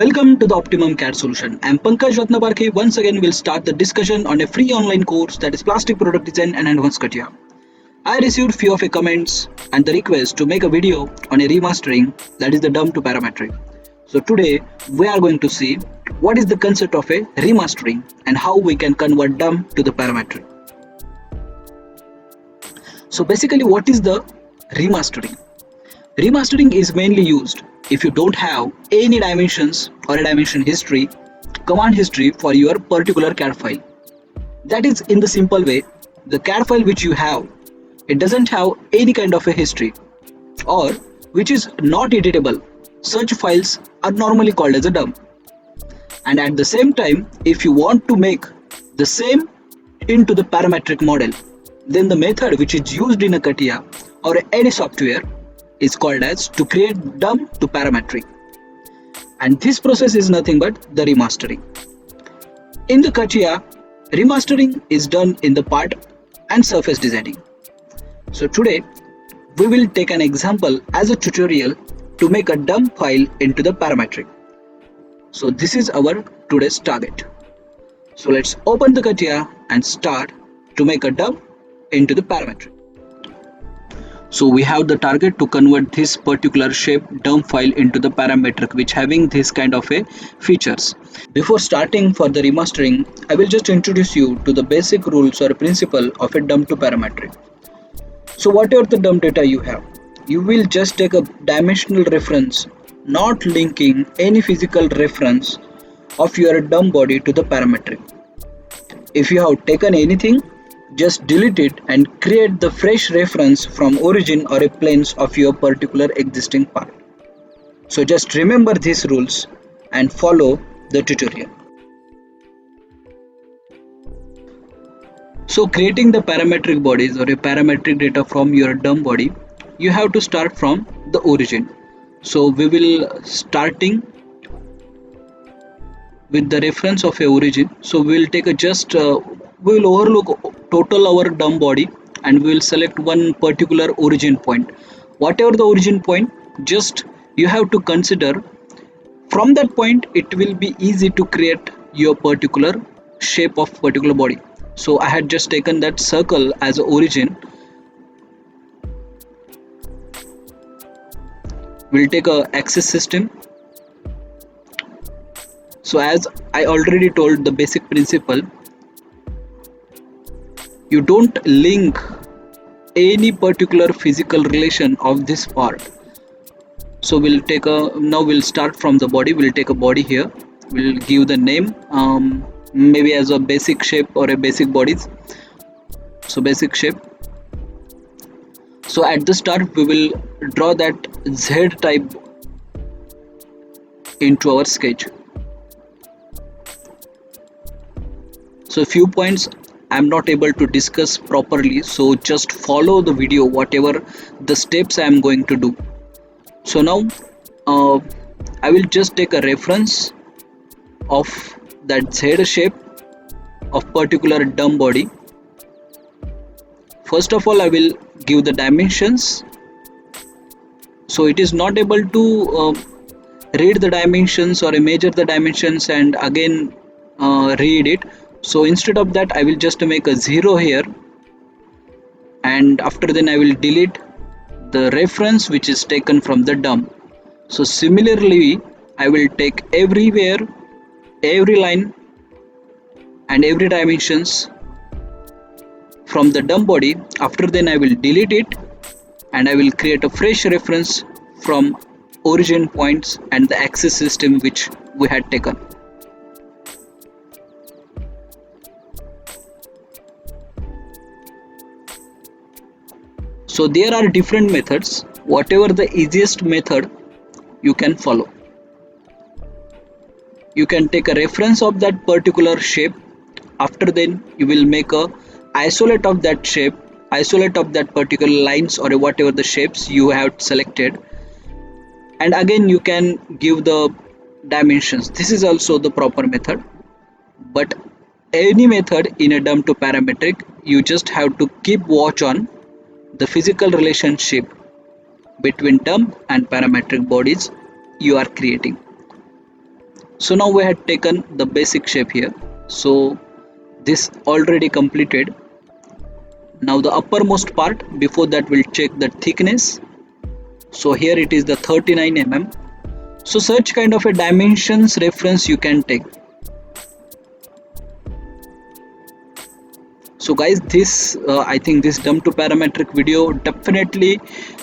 Welcome to the Optimum CAD solution. I'm Pankaj Ratnabarke. Once again, we'll start the discussion on a free online course that is Plastic Product Design and Advanced CATIA. I received few of your comments and the request to make a video on a remastering, that is the dump to parametric. So today we are going to see what is the concept of a remastering and how we can convert dump to the parametric. So basically, what is the remastering? Remastering is mainly used if you don't have any dimensions or a dimension history, command history for your particular CAD file. That is, in the simple way, the CAD file which you have, it doesn't have any kind of a history or which is not editable. Such files are normally called as a dump. And at the same time, if you want to make the same into the parametric model, then the method which is used in a CATIA or any software is called as to create dump to parametric. And this process is nothing but the remastering. In the CATIA, remastering is done in the part and surface designing. So today we will take an example as a tutorial to make a dump file into the parametric. So this is our today's target. So let's open the CATIA and start to make a dump into the parametric. So we have the target to convert this particular shape dump file into the parametric, which having this kind of a features. Before starting for the remastering, I will just introduce you to the basic rules or principle of a dump to parametric. So whatever the dump data you have, you will just take a dimensional reference, not linking any physical reference of your dump body to the parametric. If you have taken anything, just delete it and create the fresh reference from origin or a planes of your particular existing part. So just remember these rules and follow the tutorial. So creating the parametric bodies or a parametric data from your dump body, you have to start from the origin. So we will starting with the reference of a origin. So we will take a we will overlook total our dump body and we will select one particular origin point. Whatever the origin point, just you have to consider from that point it will be easy to create your particular shape of particular body. So I had just taken that circle as a origin. We'll take a axis system. So as I already told the basic principle, you don't link any particular physical relation of this part. So we'll start from the body. We'll take a body here. We'll give the name maybe as a basic shape or a basic bodies. So basic shape. So at the start we will draw that Z type into our sketch. So few points I'm not able to discuss properly, so just follow the video whatever the steps I am going to do. So now I will just take a reference of that Z shape of particular dump body. First of all, I will give the dimensions. So it is not able to read the dimensions or measure the dimensions and again read it. So instead of that, I will just make a 0 here, and after then I will delete the reference which is taken from the dump. So similarly, I will take everywhere, every line and every dimensions from the dump body. After then I will delete it and I will create a fresh reference from origin points and the axis system which we had taken. So there are different methods, whatever the easiest method you can follow. You can take a reference of that particular shape. After then you will make a isolate of that shape, isolate of that particular lines or whatever the shapes you have selected, and again you can give the dimensions. This is also the proper method, but any method in a dump to parametric, you just have to keep watch on the physical relationship between dump and parametric bodies you are creating. So now we had taken the basic shape here. So this already completed. Now the uppermost part, before that we'll check the thickness. So here it is the 39 mm. So such kind of a dimensions reference you can take. So guys, this I think this dumb to parametric video definitely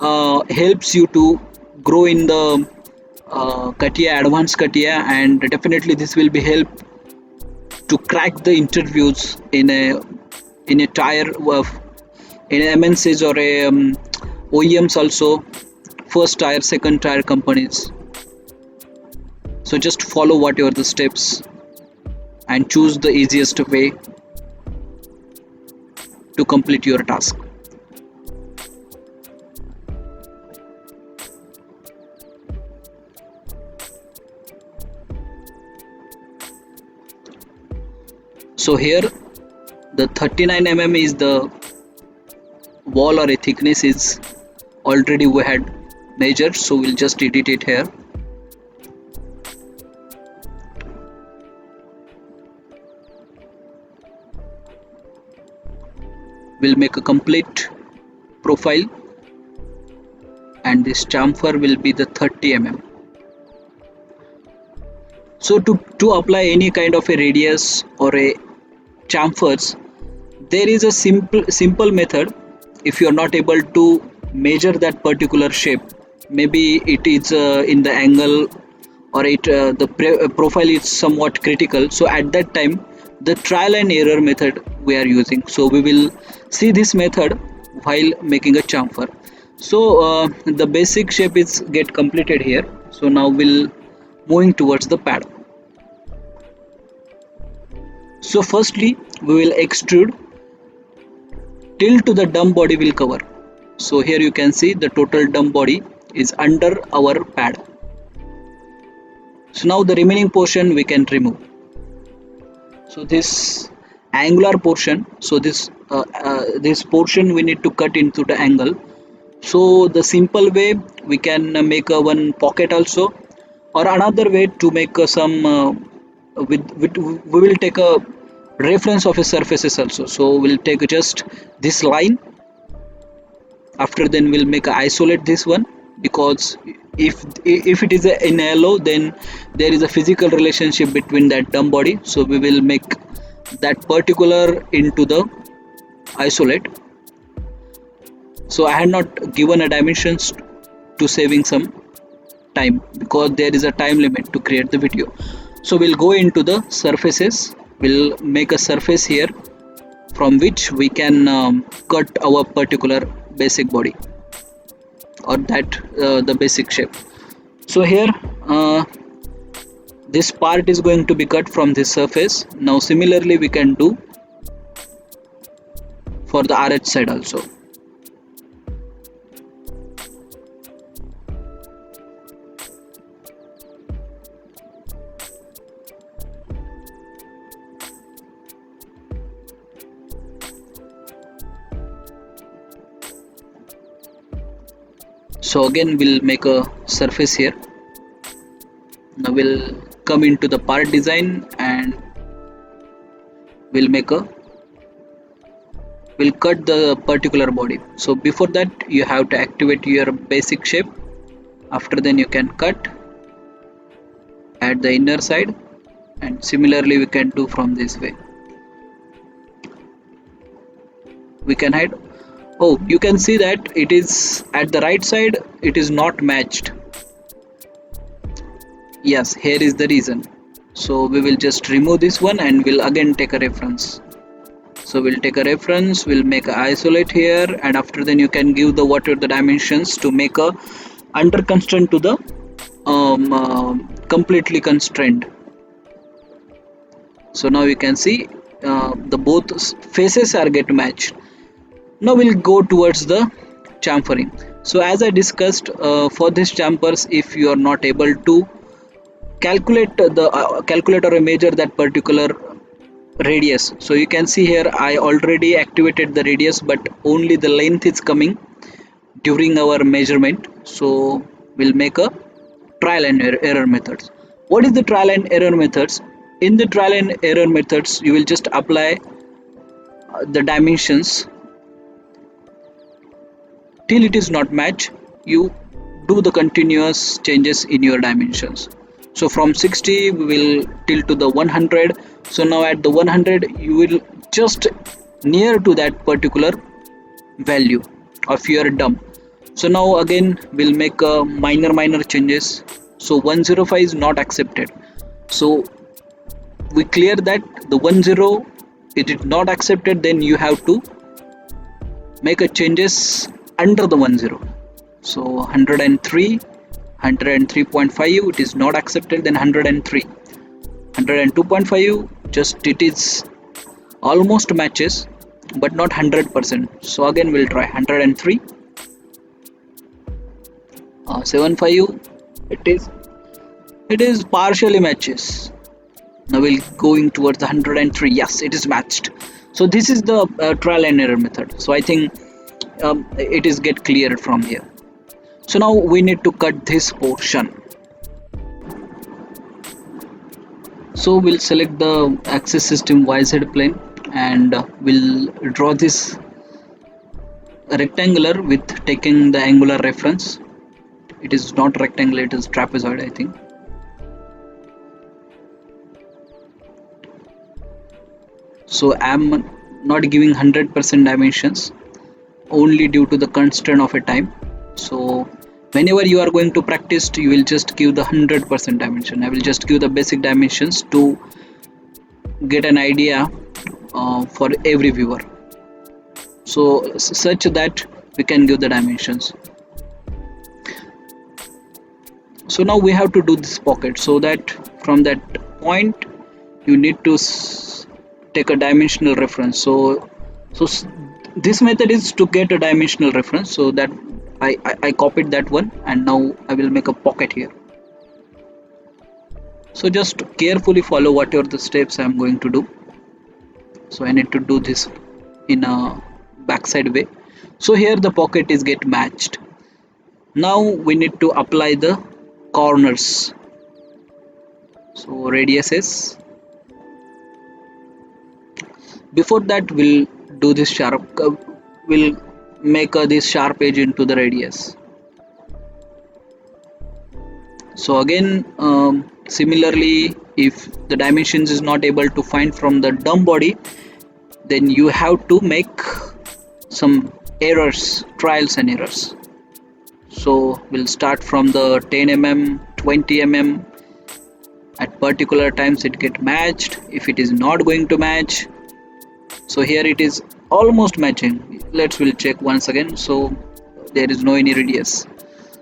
helps you to grow in the CATIA, advanced CATIA, and definitely this will be help to crack the interviews in a tire in MNCs or a OEMs also, first tier, second tier companies. So just follow whatever the steps and choose the easiest way to complete your task. So here the 39 mm is the wall or a thickness is already we had measured, so we'll just edit it here. We'll make a complete profile and this chamfer will be the 30 mm. So to apply any kind of a radius or a chamfers, there is a simple method. If you are not able to measure that particular shape, maybe it is in the angle or the profile is somewhat critical, so at that time the trial and error method we are using. So we will see this method while making a chamfer. So the basic shape is get completed here. So now we'll moving towards the pad. So firstly we will extrude till to the dumb body will cover. So here you can see the total dumb body is under our pad. So now the remaining portion we can remove. So this angular portion, so this portion we need to cut into the angle. So the simple way we can make a one pocket also, or another way to make some with we will take a reference of a surfaces also. So we'll take just this line. After then we'll make a isolate this one, because if it is in yellow, then there is a physical relationship between that dumb body. So we will make that particular into the isolate. So I had not given a dimensions to saving some time, because there is a time limit to create the video. So we'll go into the surfaces. We'll make a surface here from which we can cut our particular basic body, or that the basic shape. So here this part is going to be cut from this surface. Now similarly we can do for the RH side also. So again we'll make a surface here. Now we'll come into the part design and we'll cut the particular body. So before that you have to activate your basic shape. After then you can cut at the inner side, and similarly we can do from this way. We can hide. Oh, you can see that it is at the right side, it is not matched. Yes, here is the reason. So we will just remove this one and we'll again take a reference. So we'll take a reference, we'll make a isolate here, and after then you can give the whatever the dimensions to make a under constraint to the completely constrained. So now you can see the both faces are get matched. Now we'll go towards the chamfering. So as I discussed, for this chamfers, if you are not able to calculate or measure that particular radius, so you can see here I already activated the radius, but only the length is coming during our measurement. So we'll make a trial and error methods. What is the trial and error methods? In the trial and error methods, you will just apply the dimensions till it is not match. You do the continuous changes in your dimensions. So from 60 we will till to the 100. So now at the 100 you will just near to that particular value of your dump. So now again we'll make a minor changes. So 105 is not accepted. So we clear that the 10 it is not accepted, then you have to make a changes under the 10. So 103, 103.5 it is not accepted, then 103, 102.5 just it is almost matches but not 100%. So again we'll try 103, 75 it is partially matches. Now we'll going towards the 103. Yes, it is matched. So this is the trial and error method. So I think it is get cleared from here. So now we need to cut this portion. So we'll select the axis system YZ plane and we'll draw this rectangular with taking the angular reference. It is not rectangular, it is trapezoid, I think. So I'm not giving 100% dimensions only due to the constraint of a time. So whenever you are going to practice, you will just give the 100% dimension. I will just give the basic dimensions to get an idea for every viewer, so such that we can give the dimensions. So now we have to do this pocket, so that from that point you need to take a dimensional reference. So this method is to get a dimensional reference, so that I copied that one and now I will make a pocket here. So just carefully follow whatever the steps I am going to do. So I need to do this in a backside way. So here the pocket is get matched. Now we need to apply the corners. So radiuses. Before that we'll do this sharp curve. We'll make this sharp edge into the radius. So again similarly, if the dimensions is not able to find from the dumb body, then you have to make some errors, trials and errors. So we'll start from the 10 mm, 20 mm. At particular times it get matched. If it is not going to match, so here it is almost matching. We'll check once again. So there is no any radius.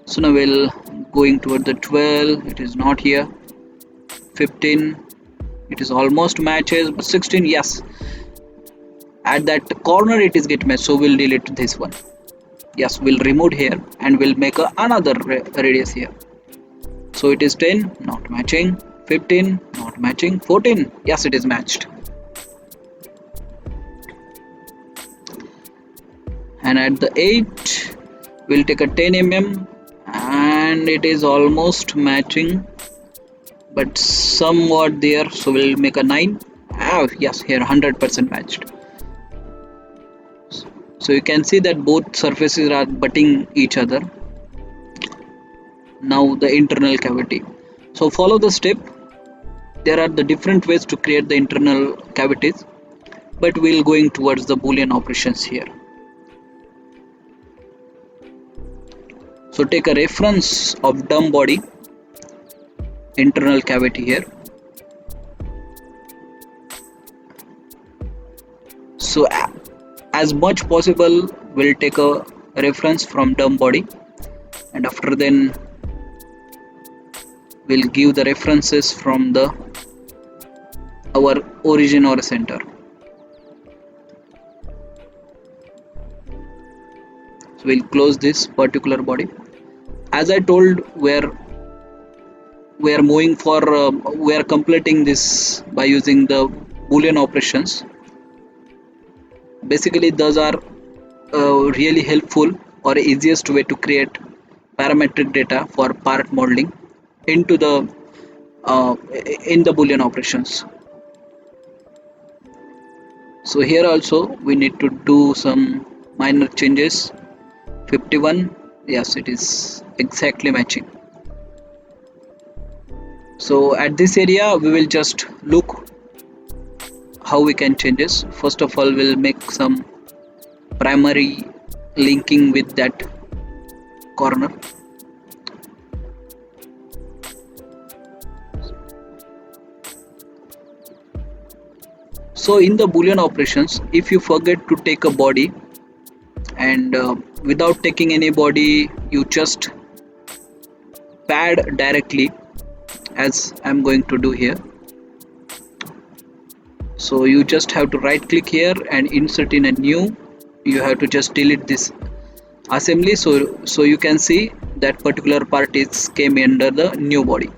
So now we'll going toward the 12. It is not here. 15. It is almost matches, but 16. Yes. At that corner it is get matched. So we'll delete this one. Yes, we'll remove here and we'll make another radius here. So it is 10, not matching. 15, not matching. 14. Yes, it is matched. And at the 8 we'll take a 10 mm and it is almost matching but somewhat there, so we'll make a 9. Yes, here 100% matched. So you can see that both surfaces are butting each other. Now the internal cavity. So follow the step. There are the different ways to create the internal cavities, but we'll going towards the Boolean operations here. So take a reference of dumb body, internal cavity here. So as much possible we'll take a reference from dumb body, and after then we'll give the references from the our origin or center. So we'll close this particular body. As I told, we are moving for we are completing this by using the Boolean operations. Basically those are really helpful or easiest way to create parametric data for part modeling into the in the Boolean operations. So here also we need to do some minor changes. 51, yes, it is exactly matching. So at this area we will just look how we can change this. First of all, we'll make some primary linking with that corner. So in the Boolean operations, if you forget to take a body and without taking any body, you just pad directly, as I'm going to do here. So you just have to right click here and insert in a new. You have to just delete this assembly, so you can see that particular part is came under the new body.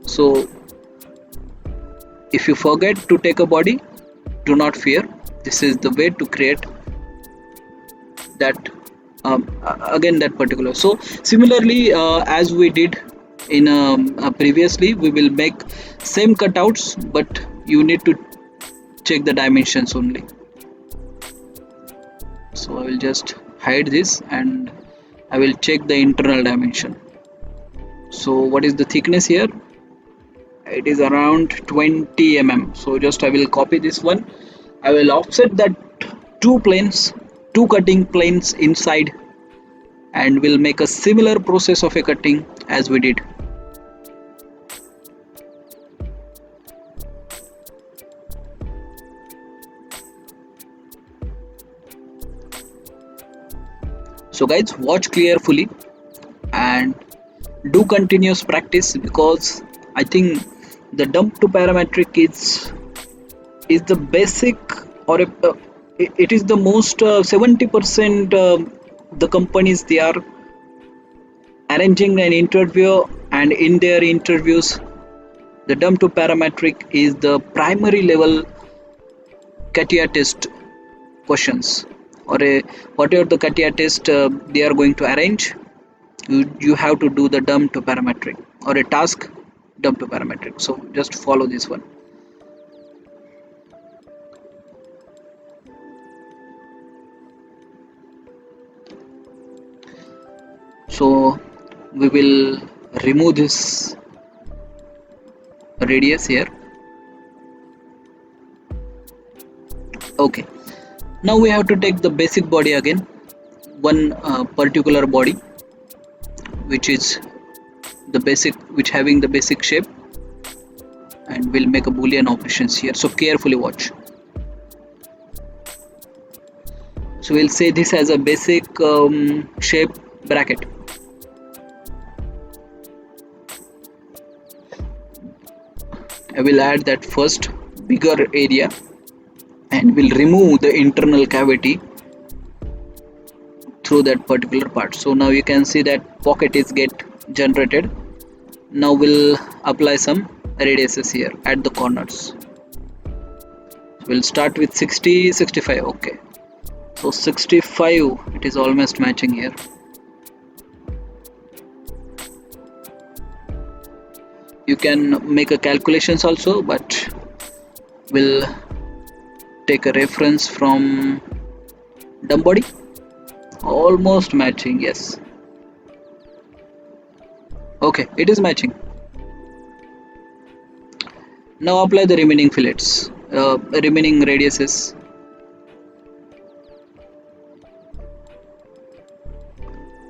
So if you forget to take a body, do not fear, this is the way to create that again that particular. So similarly, as we did in previously, we will make same cutouts, but you need to check the dimensions only. So I will just hide this and I will check the internal dimension. So what is the thickness here? It is around 20 mm. So just I will copy this one. I will offset that two cutting planes inside, and we'll make a similar process of a cutting as we did. So guys, watch carefully and do continuous practice, because I think the dump to parametric is the basic, or it is the most 70% the companies they are arranging an interview, and in their interviews the dump to parametric is the primary level CATIA test questions, or whatever the CATIA test they are going to arrange. You have to do the dump to parametric or a task dump to parametric. So just follow this one. So we will remove this radius here. Okay, now we have to take the basic body again, one particular body which is the basic, which having the basic shape, and we'll make a Boolean operations here. So carefully watch. So we'll say this as a basic shape bracket. I will add that first bigger area and will remove the internal cavity through that particular part. So now you can see that pocket is get generated. Now we'll apply some radiuses here at the corners. We'll start with 60, 65. Okay, so 65, it is almost matching here. You can make a calculations also, but we'll take a reference from dump body. Almost matching, yes. Okay, it is matching. Now apply the remaining fillets, remaining radiuses.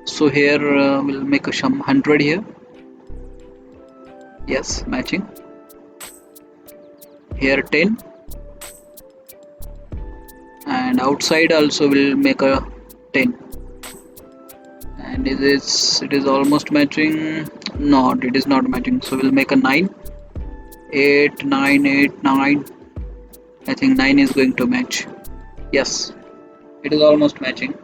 So here we'll make a some 100 here. Yes, matching. Here 10, and outside also we'll make a 10. And it is almost matching. No, it is not matching. So we'll make a 9, 8, 9, 8, 9. I think 9 is going to match. Yes, it is almost matching.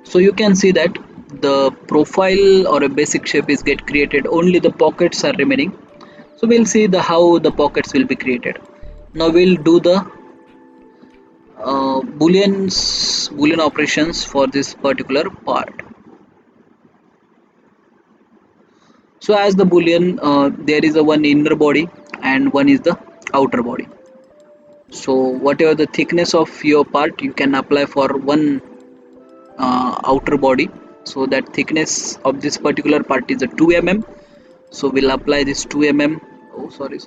So you can see that the profile or a basic shape is get created, only the pockets are remaining. So we'll see the how the pockets will be created. Now we'll do the Boolean operations for this particular part. So as the boolean, there is a one inner body and one is the outer body. So whatever the thickness of your part, you can apply for one outer body. So that thickness of this particular part is a 2 mm. So we'll apply this 2 mm. Oh, sorry.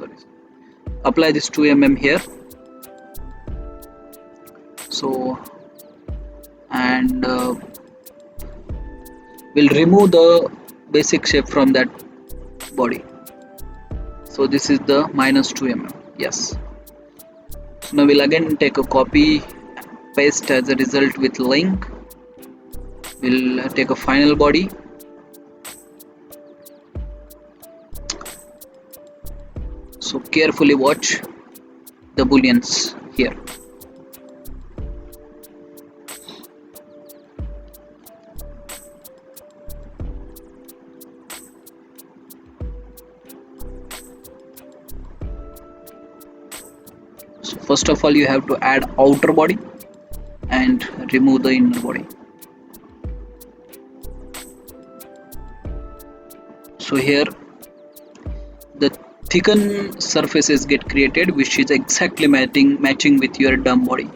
Apply this 2 mm here. So and we'll remove the basic shape from that body. So this is the minus 2 mm. Yes. So now we'll again take a copy, paste as a result with link. We'll take a final body. So carefully watch the booleans here. So first of all, you have to add outer body and remove the inner body. So here the thickened surfaces get created, which is exactly matching with your dumb body.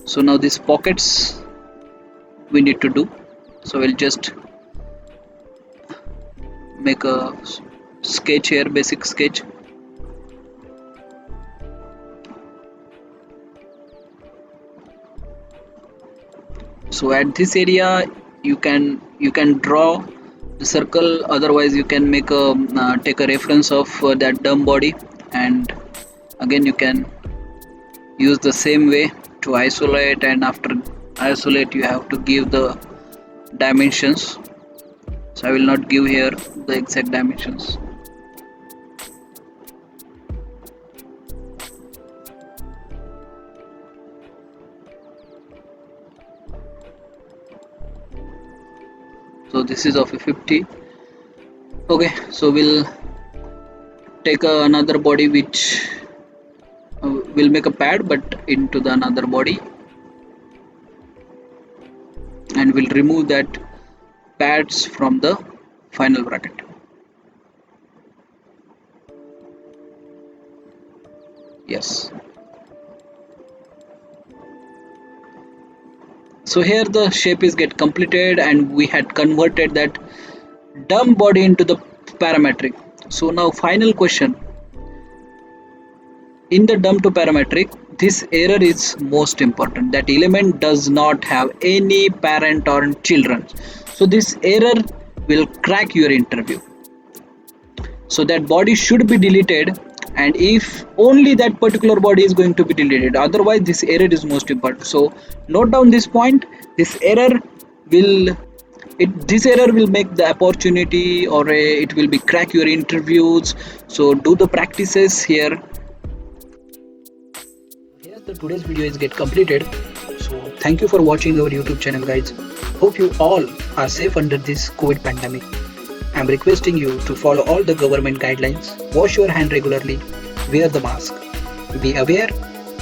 So now these pockets we need to do. So we'll just make a sketch here, basic sketch. So at this area you can draw the circle, otherwise you can make a take a reference of that dumb body, and again you can use the same way to isolate, and after isolate you have to give the dimensions. So I will not give here the exact dimensions. So this is of a 50. Okay, so we'll take another body which will make a pad but into the another body, and we'll remove that pads from the final bracket. Yes. So here the shape is get completed, and we had converted that dumb body into the parametric. So now final question, in the dumb to parametric, this error is most important, that element does not have any parent or children. So this error will crack your interview. So that body should be deleted, and if only that particular body is going to be deleted, otherwise this error is most important. So note down this point. This error will make the opportunity, or it will be crack your interviews. So do the practices here. Here the today's video is get completed. So thank you for watching our YouTube channel, guys. Hope you all are safe under this COVID pandemic. I'm requesting you to follow all the government guidelines, wash your hand regularly, wear the mask, be aware,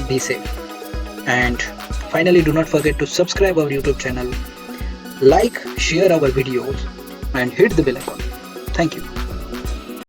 be safe. And finally, do not forget to subscribe our YouTube channel, like, share our videos, and hit the bell icon. Thank you.